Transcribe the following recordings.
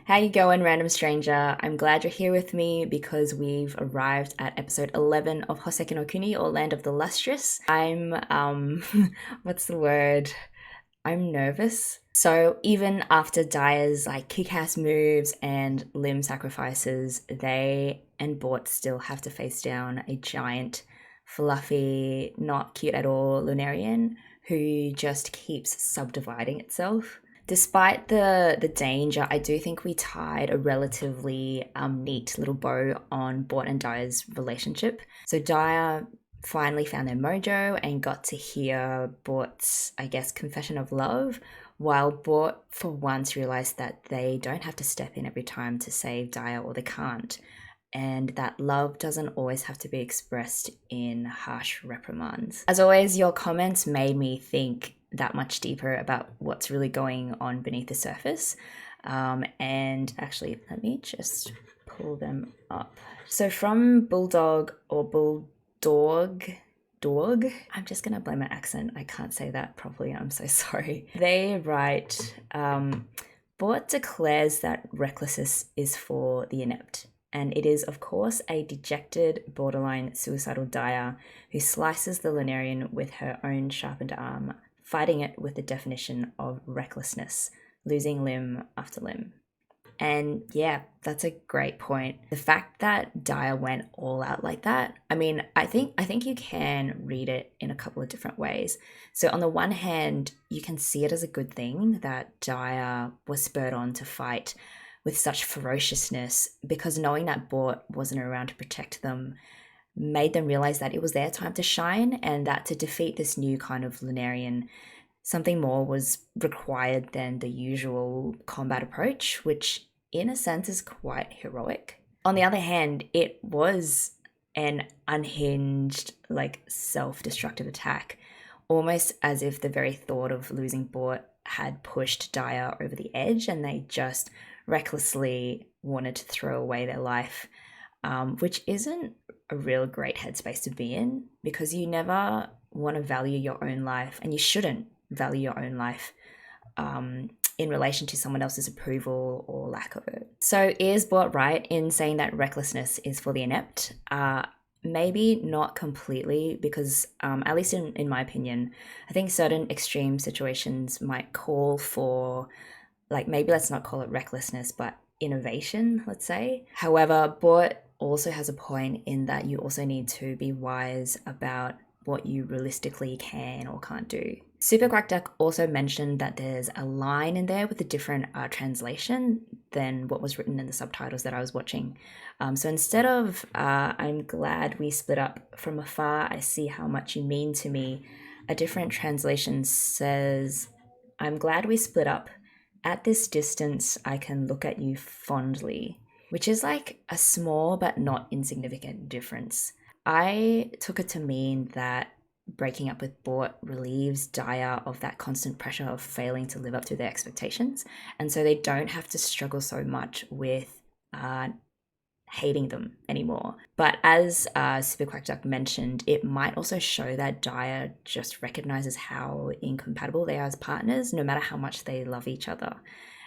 How you going, random stranger? I'm glad you're here with me because we've arrived at episode 11 of Houseki no Kuni, or Land of the Lustrous. What's the word? I'm nervous. So even after Daya's kick-ass moves and limb sacrifices, they and Bort still have to face down a giant, fluffy, not cute at all Lunarian who just keeps subdividing itself. Despite the danger, I do think we tied a relatively neat little bow on Bort and Daya's relationship. So Daya finally found their mojo and got to hear Bort's, I guess, confession of love, while Bort for once realized that they don't have to step in every time to save Daya, or they can't, and that love doesn't always have to be expressed in harsh reprimands. As always, your comments made me think that much deeper about what's really going on beneath the surface. And actually, let me just pull them up. So from Bulldog or Bulldog, Dog. I'm just gonna blame my accent. I can't say that properly. I'm so sorry. They write, Bort declares that recklessness is for the inept. And it is, of course, a dejected, borderline suicidal Daya who slices the Lunarian with her own sharpened arm, fighting it with the definition of recklessness, losing limb after limb. And yeah, that's a great point. The fact that Daya went all out like that, I think you can read it in a couple of different ways. So on the one hand, you can see it as a good thing that Daya was spurred on to fight with such ferociousness, because knowing that Bort wasn't around to protect them made them realize that it was their time to shine, and that to defeat this new kind of Lunarian, something more was required than the usual combat approach, which in a sense is quite heroic. On the other hand, it was an unhinged, self-destructive attack, almost as if the very thought of losing Bort had pushed Daya over the edge and they just recklessly wanted to throw away their life, which isn't a real great headspace to be in, because you never want to value your own life, and you shouldn't value your own life in relation to someone else's approval or lack of it. So is Bort right in saying that recklessness is for the inept? Maybe not completely, because at least in my opinion, I think certain extreme situations might call for, maybe let's not call it recklessness, but innovation, let's say. However, Bort also has a point in that you also need to be wise about what you realistically can or can't do. Super Quack Duck also mentioned that there's a line in there with a different translation than what was written in the subtitles that I was watching. So instead of, I'm glad we split up from afar, I see how much you mean to me, a different translation says, I'm glad we split up. At this distance, I can look at you fondly, which is like a small but not insignificant difference. I took it to mean that breaking up with Bort relieves Daya of that constant pressure of failing to live up to their expectations, and so they don't have to struggle so much with hating them anymore. But as Super Quack Duck mentioned, it might also show that Daya just recognizes how incompatible they are as partners, no matter how much they love each other,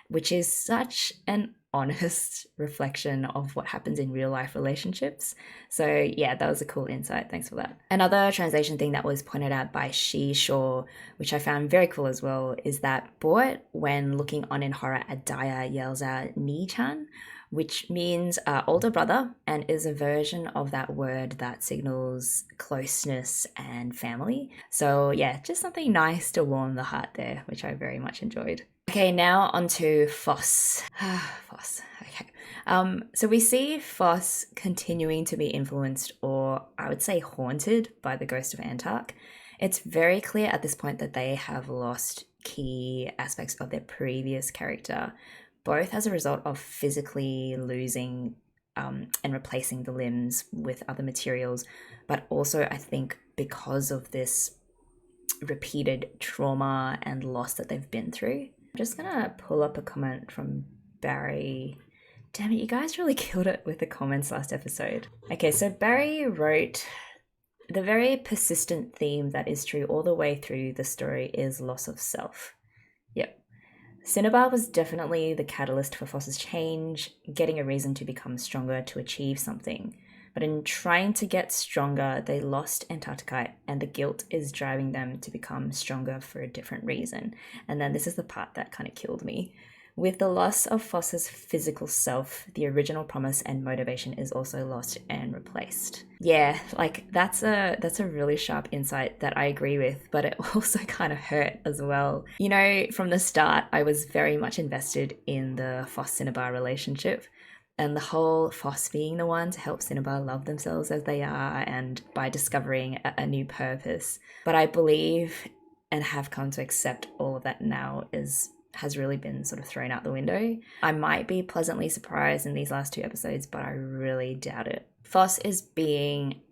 which is such an honest reflection of what happens in real life relationships. So yeah, that was a cool insight. Thanks for that. Another translation thing that was pointed out by She Shaw, which I found very cool as well, is that Bort, when looking on in horror at Daya, yells out Ni-chan, which means older brother, and is a version of that word that signals closeness and family. So yeah, just something nice to warm the heart there, which I very much enjoyed. Okay, now on to Phos. Phos, okay. So we see Phos continuing to be influenced, or I would say haunted, by the ghost of Antark. It's very clear at this point that they have lost key aspects of their previous character, both as a result of physically losing and replacing the limbs with other materials, but also I think because of this repeated trauma and loss that they've been through. I'm just gonna pull up a comment from Barry. Damn it, you guys really killed it with the comments last episode. Okay, so Barry wrote, the very persistent theme that is true all the way through the story is loss of self. Yep. Cinnabar was definitely the catalyst for Phos's change, getting a reason to become stronger to achieve something. But in trying to get stronger, they lost Antarctica, and the guilt is driving them to become stronger for a different reason. And then this is the part that kind of killed me. With the loss of Phos's physical self, the original promise and motivation is also lost and replaced. Yeah, like that's a really sharp insight that I agree with, but it also kind of hurt as well. You know, from the start, I was very much invested in the Phos Cinnabar relationship and the whole Phos being the one to help Cinnabar love themselves as they are and by discovering a new purpose. But I believe and have come to accept all of that now has really been sort of thrown out the window. I might be pleasantly surprised in these last 2 episodes, but I really doubt it. Phos is being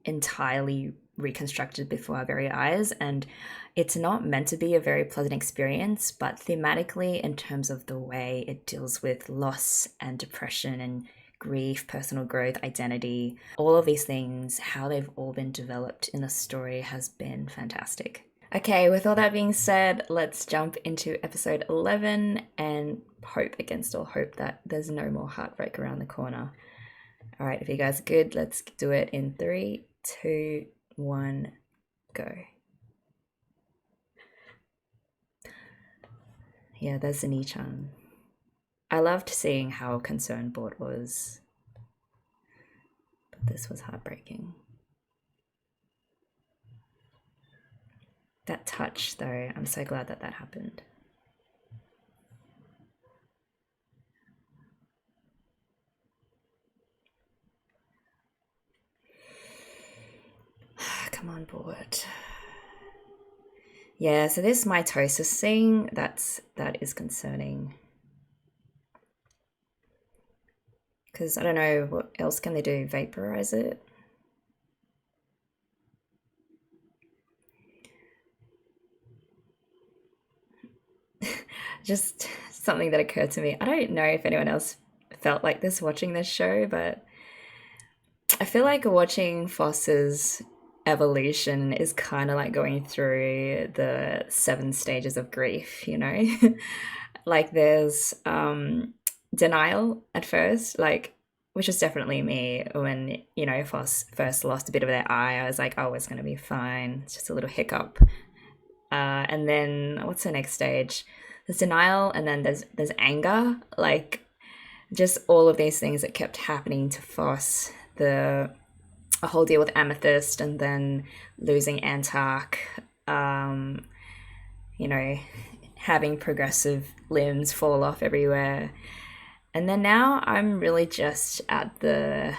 entirely reconstructed before our very eyes, and it's not meant to be a very pleasant experience, but thematically, in terms of the way it deals with loss and depression and grief, personal growth, identity, all of these things, how they've all been developed in the story has been fantastic. Okay, with all that being said, let's jump into episode 11 and hope against all hope that there's no more heartbreak around the corner. All right, if you guys are good, let's do it in 3, 2, 1, go. Yeah, there's Zanichan. I loved seeing how concerned Bort was, but this was heartbreaking. That touch, though, I'm so glad that happened. Come on, Bort. Yeah, so this mitosis thing, that is concerning. Because I don't know, what else can they do? Vaporize it? Just something that occurred to me. I don't know if anyone else felt like this watching this show, but I feel like watching Phos's evolution is kind of like going through the 7 stages of grief, you know? Like there's denial at first, like, which is definitely me when, you know, Phos first lost a bit of their eye. I was like, oh, it's going to be fine. It's just a little hiccup. And then what's the next stage? There's denial, and then there's anger, like just all of these things that kept happening to Phos. A whole deal with Amethyst, and then losing Antark. You know, having progressive limbs fall off everywhere, and then now I'm really just at the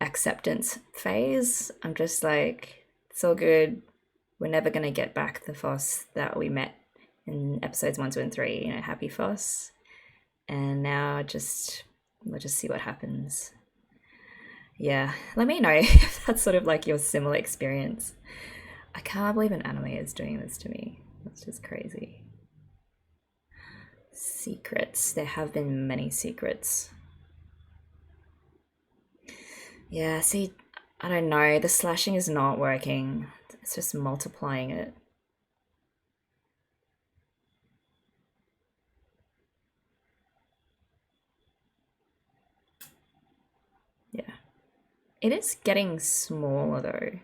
acceptance phase. I'm just like, it's all good. We're never gonna get back the Phos that we met in episodes 1, 2, and 3, you know, happy Phos. And now we'll just see what happens. Yeah, let me know if that's sort of like your similar experience. I can't believe an anime is doing this to me. That's just crazy. Secrets. There have been many secrets. Yeah, see, I don't know. The slashing is not working. It's just multiplying it. Yeah. It is getting smaller though.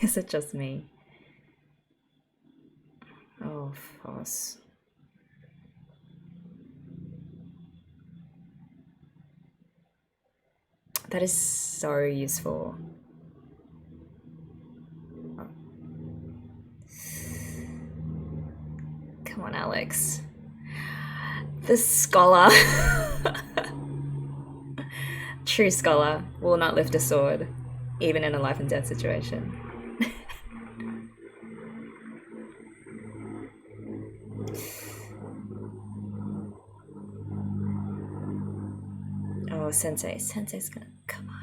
Is it just me? Oh, Phos. That is so useful. Oh. Come on, Alex. The scholar. True scholar will not lift a sword, even in a life and death situation. Oh, Sensei. Sensei's gonna. Come on.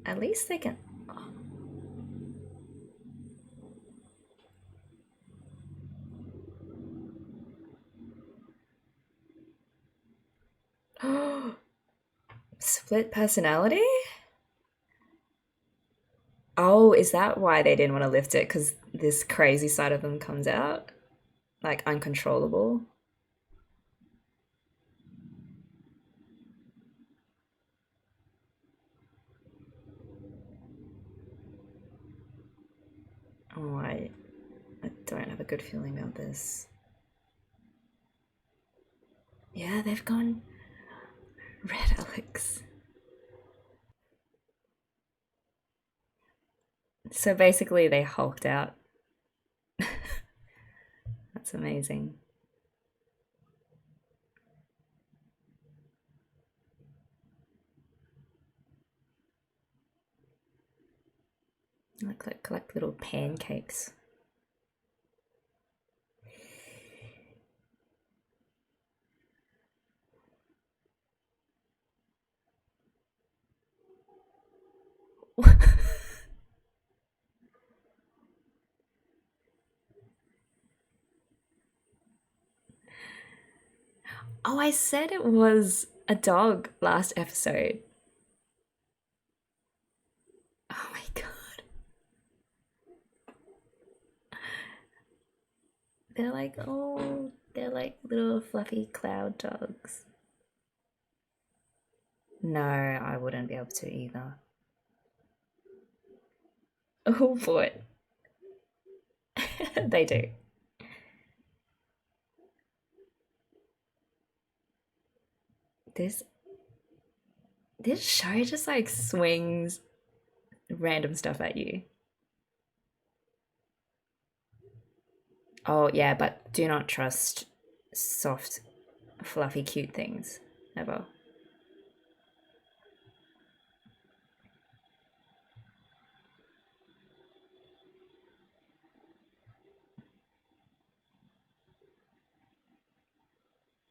At least they can. Oh. Split personality? Oh, is that why they didn't want to lift it? Because this crazy side of them comes out? Like uncontrollable? Oh, I don't have a good feeling about this. Yeah, they've gone Red Alex. So basically, they hulked out. That's amazing. Like little pancakes. Oh, I said it was a dog last episode. Oh my god. They're like little fluffy cloud dogs. No, I wouldn't be able to either. Oh boy. They do. This this show just like swings random stuff at you. Oh yeah, but do not trust soft, fluffy, cute things. Ever.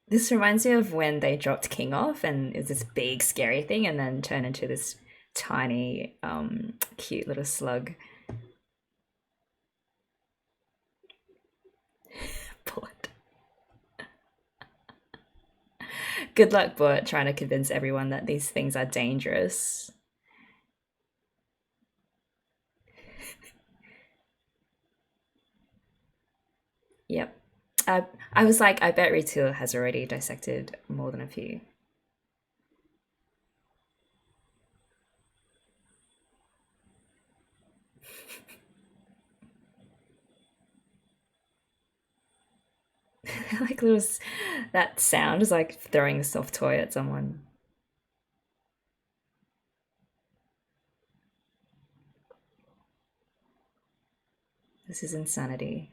This reminds me of when they dropped King off and it's this big scary thing and then turned into this tiny, cute little slug. Bullet. Good luck, Bort, trying to convince everyone that these things are dangerous. Yep. I was like, I bet Ritul has already dissected more than a few. Like little, that sound is like throwing a soft toy at someone. This is insanity.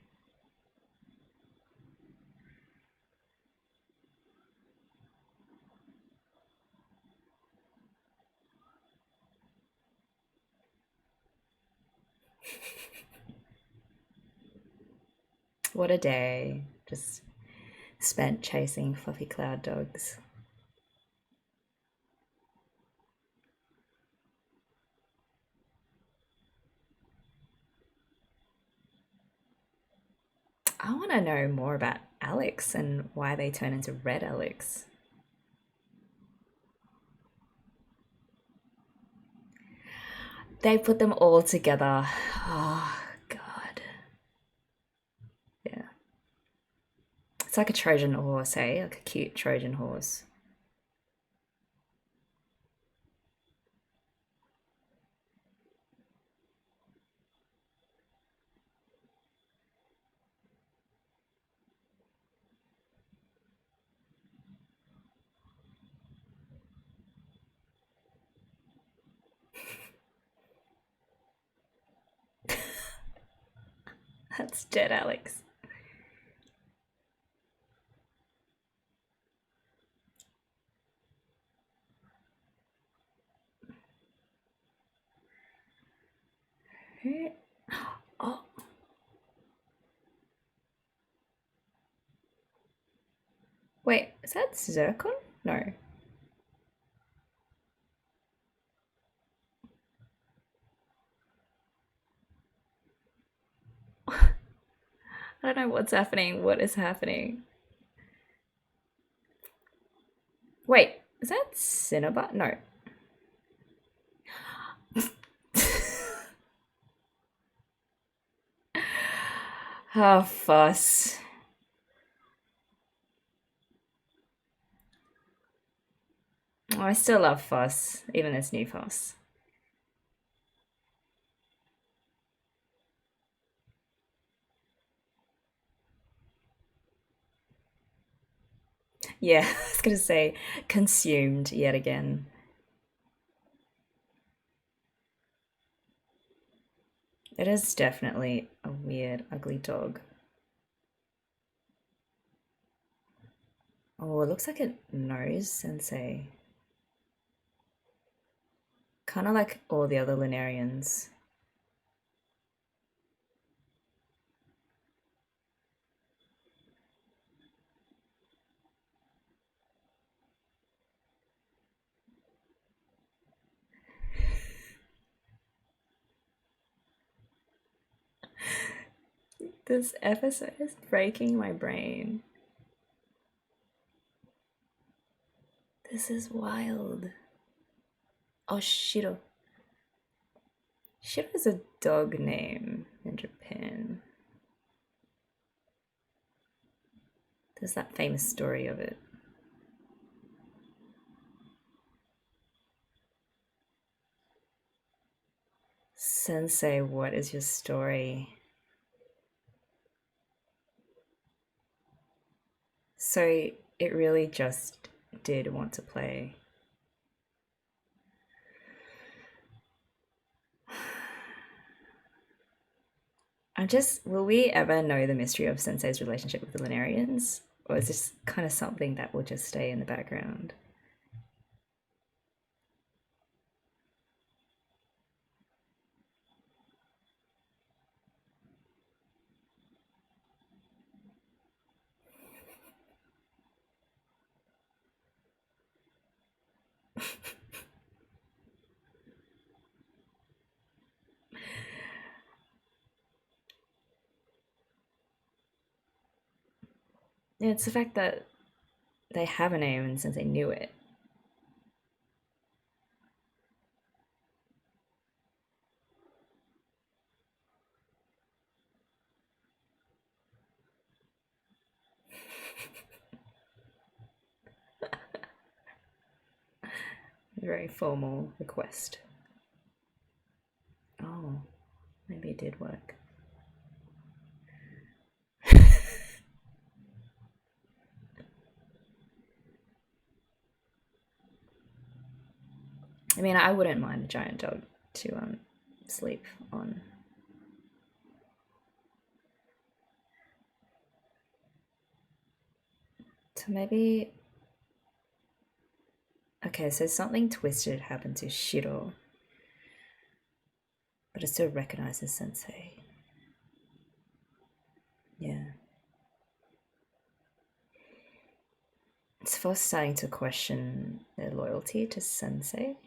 What a day. Just spent chasing fluffy cloud dogs. I want to know more about Alex and why they turn into red Alex. They put them all together. Oh, God. Yeah. It's like a Trojan horse, eh? Like a cute Trojan horse. That's dead Alex. Who? Oh, wait, is that Zircon? No. I don't know what's happening. What is happening? Wait, is that Cinnabon? No. Oh, Phos. Oh, I still love Phos, even this new Phos. Yeah, I was gonna say consumed yet again. It is definitely a weird, ugly dog. Oh, it looks like it knows Sensei. Kind of like all the other Lunarians. This episode is breaking my brain. This is wild. Oh, Shiro. Shiro is a dog name in Japan. There's that famous story of it. Sensei, what is your story? So it really just did want to play. Will we ever know the mystery of Sensei's relationship with the Lunarians? Or is this kind of something that will just stay in the background? It's the fact that they have a name and Sensei knew it. Very formal request. Oh, maybe it did work. I mean, I wouldn't mind a giant dog to sleep on. So maybe. Okay, so something twisted happened to Shiro, but it still recognizes Sensei. Yeah. It's first starting to question their loyalty to Sensei.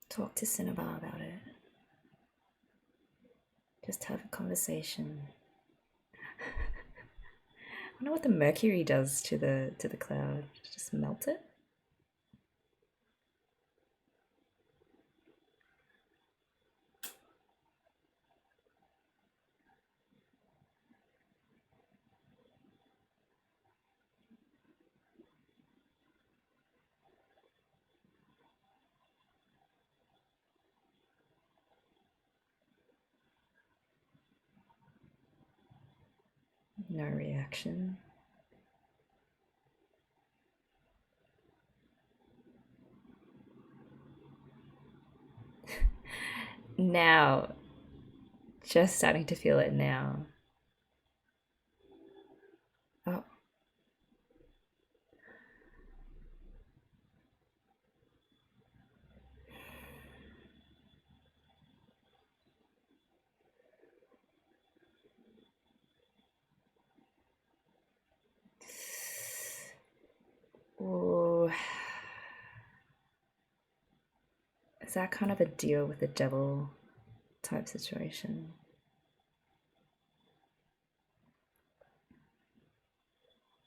Talk to Cinnabar about it. Just have a conversation. I wonder what the mercury does to the cloud. Just melt it? No reaction. Now, just starting to feel it now. Oh. Ooh. Is that kind of a deal with the devil type situation?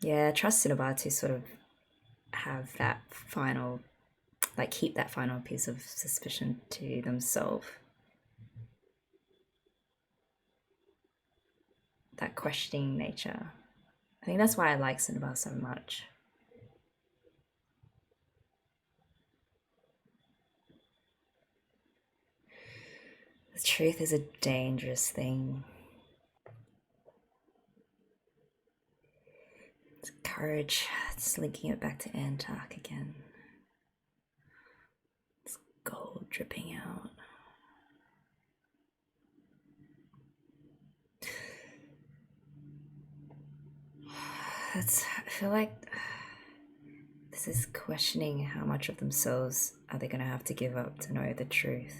Yeah, trust Cinnabar to sort of have that final, like keep that final piece of suspicion to themselves. That questioning nature. I think that's why I like Cinnabar so much. The truth is a dangerous thing. It's courage. It's linking it back to Antark again. It's gold dripping out. I feel like this is questioning how much of themselves are they going to have to give up to know the truth.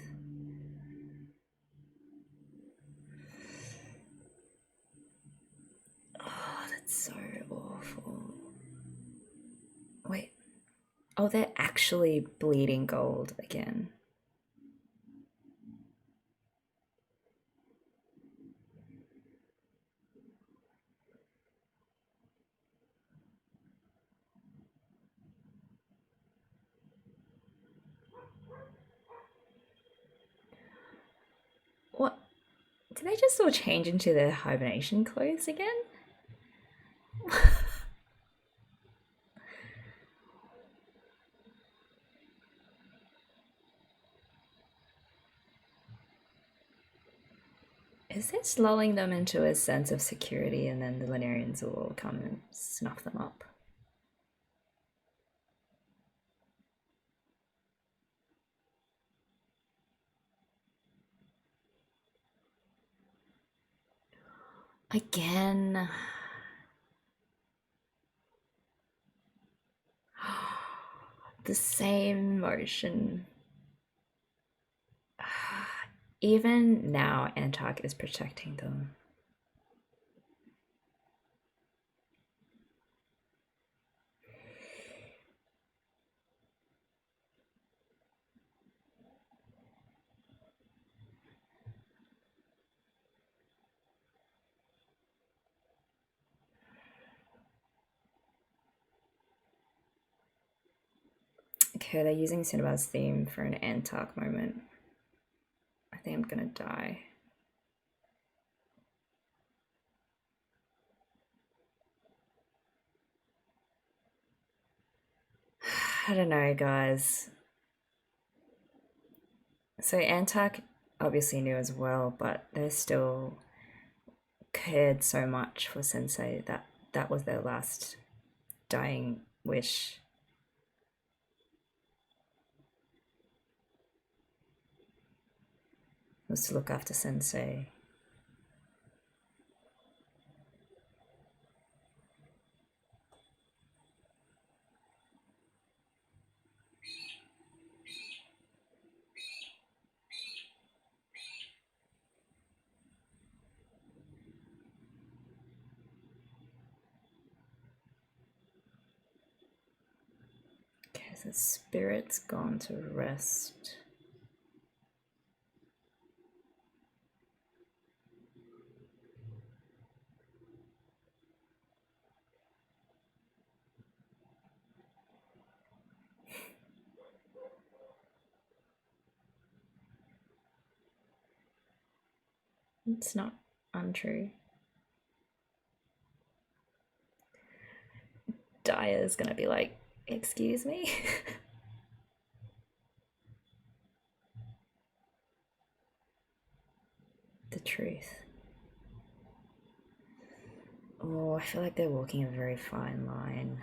Oh, that's so awful. Wait. Oh, they're actually bleeding gold again. What? Did they just all change into their hibernation clothes again? Is this lulling them into a sense of security and then the Linnarians will come and snuff them up? Again. The same motion. Even now, Antark is protecting them. Okay, they're using Cinnabar's theme for an Antark moment. I think I'm gonna die. I don't know, guys. So Antark obviously knew as well, but they still cared so much for Sensei that that was their last dying wish. Was to look after Sensei. Okay, so spirit's gone to rest. It's not untrue. Dyer's gonna be like, excuse me? The truth. Oh, I feel like they're walking a very fine line.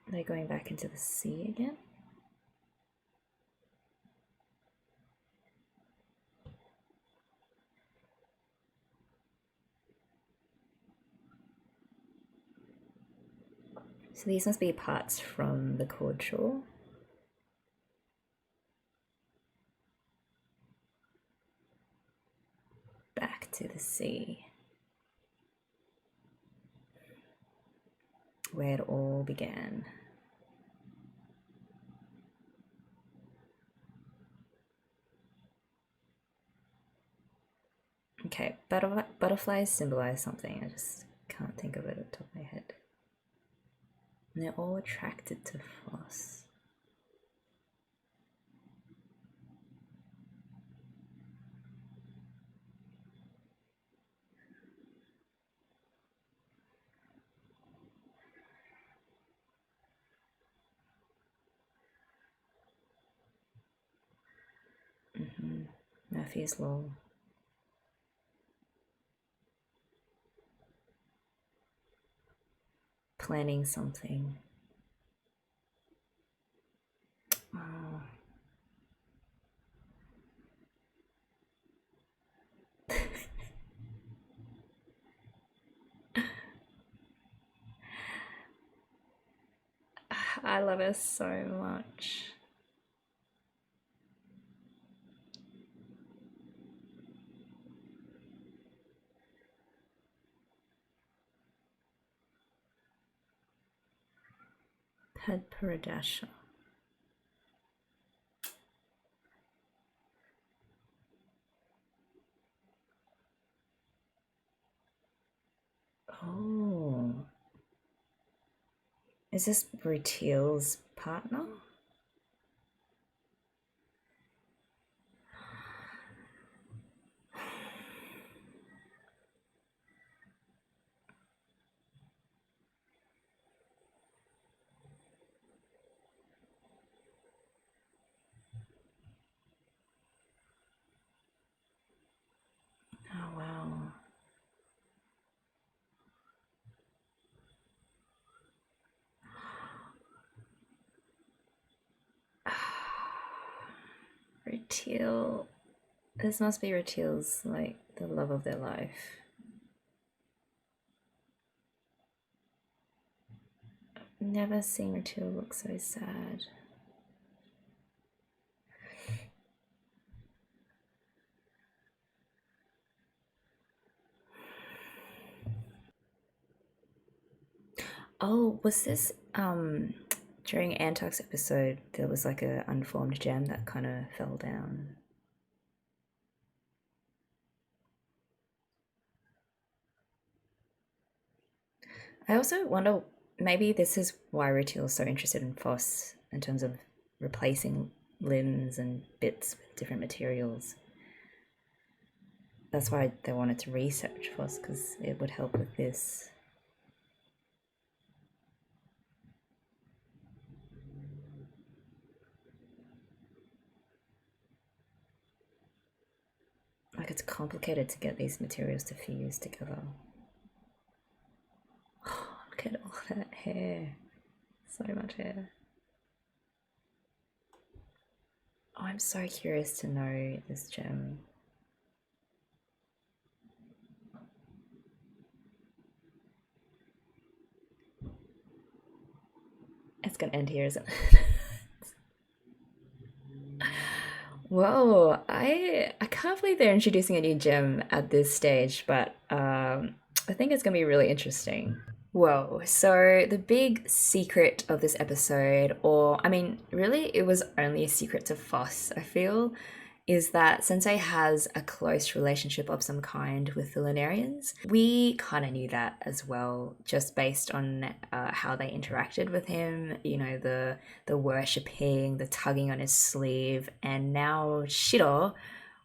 Are they going back into the sea again? So these must be parts from the cord shore. Back to the sea. where it all began. Okay, butterflies symbolize something. I just can't think of it at the top of my head. And they're all attracted to Phos. Murphy's Law. Planning something. Oh. I love her so much. Paradasha. Oh. Is this Rutil's partner? Oh, wow. Rutil. This must be Rutil's, like, the love of their life. I've never seen Rutil look so sad. Oh, was this during Antox's episode there was like a unformed gem that kind of fell down? I also wonder, maybe this is why Rutil is so interested in Phos in terms of replacing limbs and bits with different materials. That's why they wanted to research Phos, because it would help with this. Like, it's complicated to get these materials to fuse together. Oh, look at all that hair. So much hair. Oh, I'm so curious to know this gem. It's gonna end here, isn't it? Whoa, I can't believe they're introducing a new gem at this stage, but I think it's gonna be really interesting. Whoa, so the big secret of this episode, or I mean, really, it was only a secret to Phos, I feel, is that Sensei has a close relationship of some kind with the Lunarians. We kind of knew that as well, just based on how they interacted with him. You know, the worshipping, the tugging on his sleeve, and now Shiro,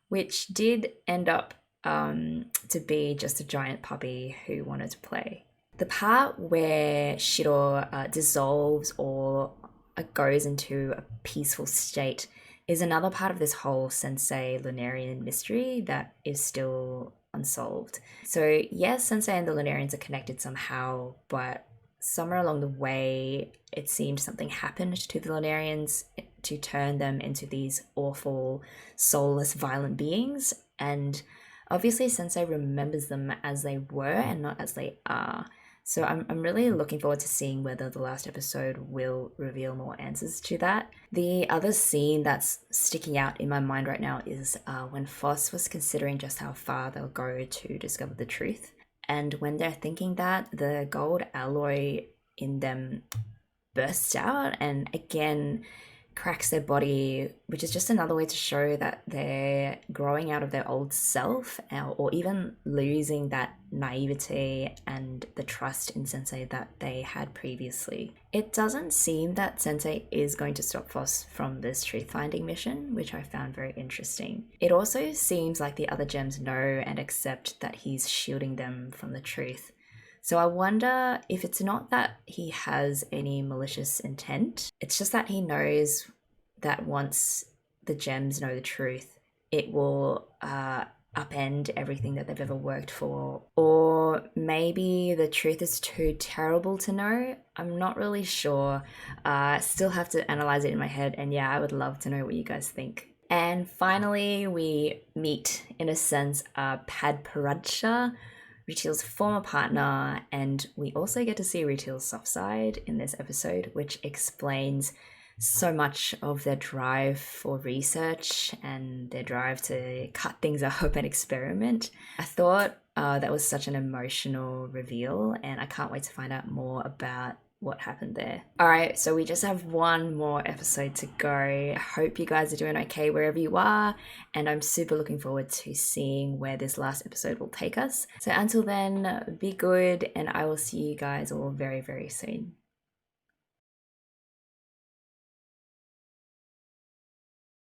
which did end up to be just a giant puppy who wanted to play. The part where Shiro dissolves or goes into a peaceful state is another part of this whole Sensei Lunarian mystery that is still unsolved. So, yes, Sensei and the Lunarians are connected somehow, but somewhere along the way, it seemed something happened to the Lunarians to turn them into these awful, soulless, violent beings. And obviously, Sensei remembers them as they were and not as they are. So I'm really looking forward to seeing whether the last episode will reveal more answers to that. The other scene that's sticking out in my mind right now is when Phos was considering just how far they'll go to discover the truth. And when they're thinking that, the gold alloy in them bursts out and again cracks their body, which is just another way to show that they're growing out of their old self, or even losing that naivety and the trust in Sensei that they had previously. It doesn't seem that Sensei is going to stop Phos from this truth-finding mission, which I found very interesting. It also seems like the other gems know and accept that he's shielding them from the truth. So I wonder if it's not that he has any malicious intent, it's just that he knows that once the gems know the truth, it will upend everything that they've ever worked for. Or maybe the truth is too terrible to know. I'm not really sure. I still have to analyze it in my head, and yeah, I would love to know what you guys think. And finally, we meet, in a sense, Padparadsha, Rutiel's former partner, and we also get to see Rutiel's soft side in this episode, which explains so much of their drive for research and their drive to cut things up and experiment. I thought that was such an emotional reveal, and I can't wait to find out more about what happened there. All right, so we just have one more episode to go. I hope you guys are doing okay wherever you are, and I'm super looking forward to seeing where this last episode will take us. So until then, be good, and I will see you guys all very, very soon.